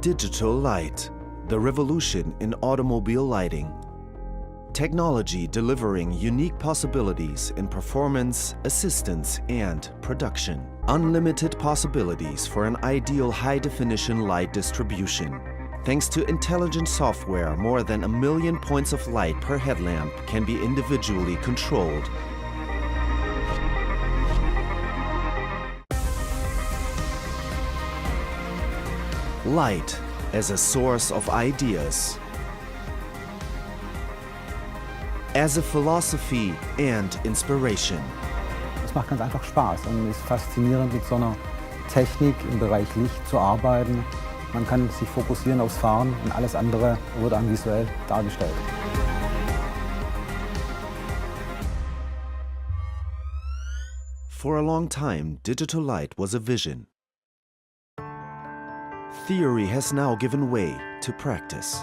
Digital light, the revolution in automobile lighting. Technology delivering unique possibilities in performance, assistance, and production. Unlimited possibilities for an ideal high-definition light distribution. Thanks to intelligent software, more than 1 million points of light per headlamp can be individually controlled. Light as a source of ideas, as a philosophy and inspiration. Es macht ganz einfach Spaß und ist faszinierend, mit so einer Technik im Bereich Licht zu arbeiten. Man kann sich fokussieren aufs Fahren und alles andere wird dann visuell dargestellt. For a long time, digital light was a vision. Theory has now given way to practice.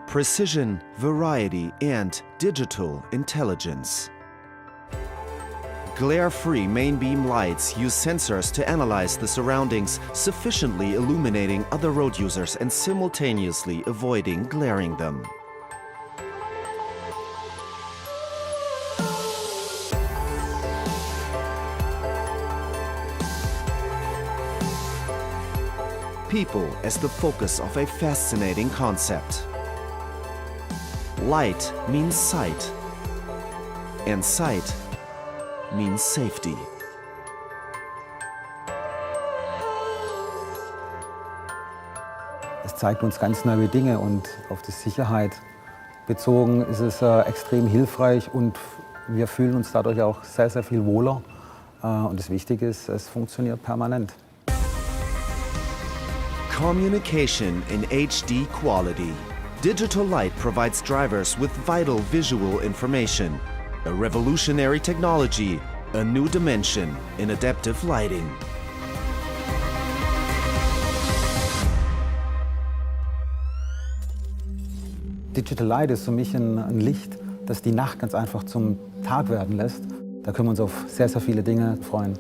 Precision, variety, and digital intelligence. Glare-free main beam lights use sensors to analyze the surroundings, sufficiently illuminating other road users and simultaneously avoiding glaring them. People as the focus of a fascinating concept. Light means sight, and sight means safety. Es zeigt uns ganz neue Dinge und auf die Sicherheit bezogen ist es extrem hilfreich und wir fühlen uns dadurch auch sehr, sehr viel wohler. Und das Wichtige ist, es funktioniert permanent. Communication in HD quality. Digital light provides drivers with vital visual information. A revolutionary technology, a new dimension in adaptive lighting. Digital Light ist für mich ein Licht, das die Nacht ganz einfach zum Tag werden lässt. Da können wir uns auf sehr, sehr viele Dinge freuen.